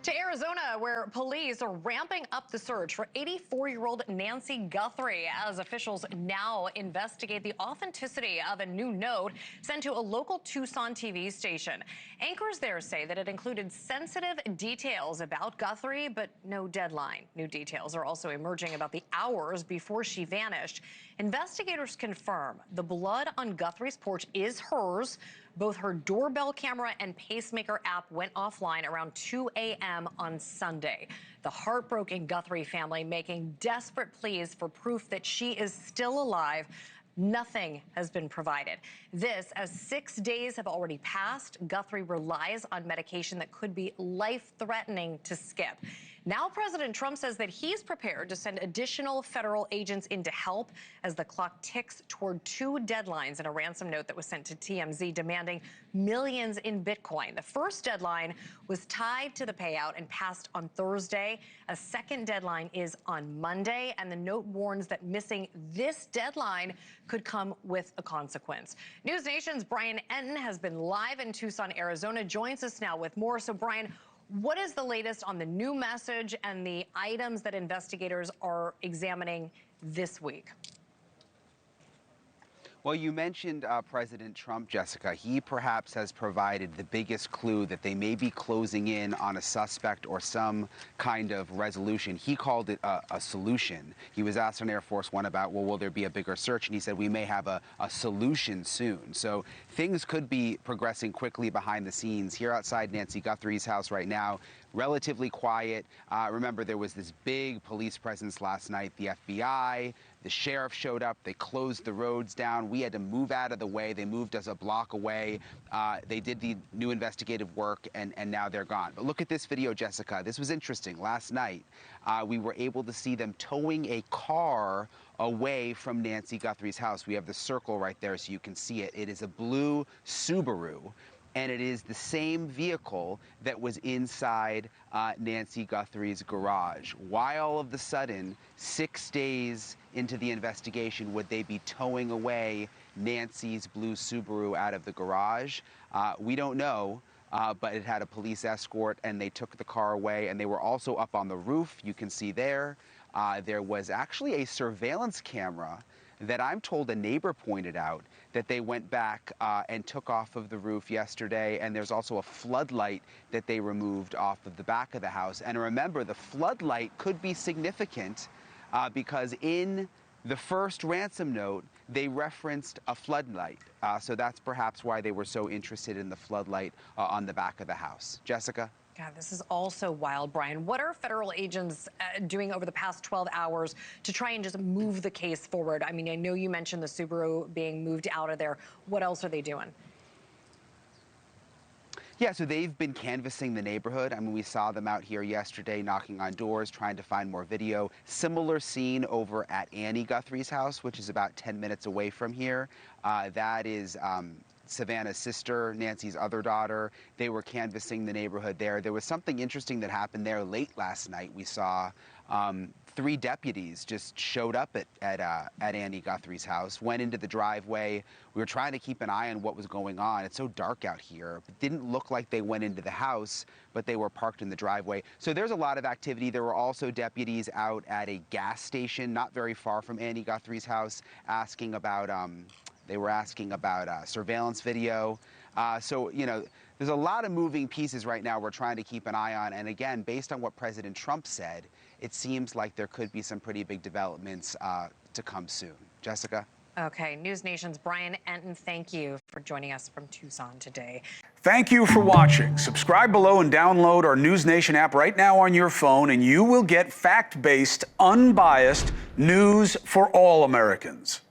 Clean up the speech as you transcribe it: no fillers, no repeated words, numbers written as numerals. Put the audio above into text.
To Arizona, where police are ramping up the search for 84-year-old Nancy Guthrie as officials now investigate the authenticity of a new note sent to a local Tucson TV station. Anchors there say that it included sensitive details about Guthrie, but no deadline. New details are also emerging about the hours before she vanished. Investigators confirm the blood on Guthrie's porch is hers. Both her doorbell camera and pacemaker app went offline around 2 a.m. on Sunday. The heartbroken Guthrie family making desperate pleas for proof that she is still alive. Nothing has been provided. This, as 6 days have already passed, Guthrie relies on medication that could be life-threatening to skip. Now President Trump says that he's prepared to send additional federal agents in to help as the clock ticks toward two deadlines in a ransom note that was sent to TMZ demanding millions in Bitcoin. The first deadline was tied to the payout and passed on Thursday. A second deadline is on Monday, and the note warns that missing this deadline could come with a consequence. NewsNation's Brian Entin has been live in Tucson, Arizona, joins us now with more. So, Brian, what is the latest on the new message and the items that investigators are examining this week? Well, you mentioned President Trump, Jessica. He perhaps has provided the biggest clue that they may be closing in on a suspect or some kind of resolution. He called it a solution. He was asked on Air Force One about, well, will there be a bigger search? And he said, we may have a solution soon. So things could be progressing quickly behind the scenes. Here outside Nancy Guthrie's house right now, relatively quiet. Remember, there was this big police presence last night. The FBI, the sheriff showed up. They closed the roads down. We had to move out of the way. They moved us a block away. They did the new investigative work, and now they're gone. But look at this video, Jessica. This was interesting. Last night, we were able to see them towing a car away from Nancy Guthrie's house. We have the circle right there so you can see it. It is a blue Subaru. And it is the same vehicle that was inside Nancy Guthrie's garage. Why all of a sudden, 6 days into the investigation, would they be towing away Nancy's blue Subaru out of the garage? We don't know, but it had a police escort, and they took the car away, and they were also up on the roof. You can see there. There was actually a surveillance camera that I'm told a neighbor pointed out that they went back and took off of the roof yesterday. And there's also a floodlight that they removed off of the back of the house. And remember, the floodlight could be significant because in the first ransom note, they referenced a floodlight. So that's perhaps why they were so interested in the floodlight on the back of the house. Jessica? God, this is also wild, Brian. What are federal agents doing over the past 12 hours to try and just move the case forward? I mean, I know you mentioned the Subaru being moved out of there. What else are they doing? Yeah, so they've been canvassing the neighborhood. I mean, we saw them out here yesterday knocking on doors, trying to find more video. Similar scene over at Annie Guthrie's house, which is about 10 minutes away from here. That is Savannah's sister, Nancy's other daughter. They were canvassing the neighborhood there. There was something interesting that happened there late last night. We saw 3 deputies just showed up at Annie Guthrie's house, went into the driveway. We were trying to keep an eye on what was going on. It's so dark out here. It didn't look like they went into the house, but they were parked in the driveway. So there's a lot of activity. There were also deputies out at a gas station not very far from Annie Guthrie's house asking about they were asking about surveillance video. So, you know, there's a lot of moving pieces right now we're trying to keep an eye on. And again, based on what President Trump said, it seems like there could be some pretty big developments to come soon. Jessica? Okay, NewsNation's Brian Entin, thank you for joining us from Tucson today. Thank you for watching. Subscribe below and download our NewsNation app right now on your phone, and you will get fact-based, unbiased news for all Americans.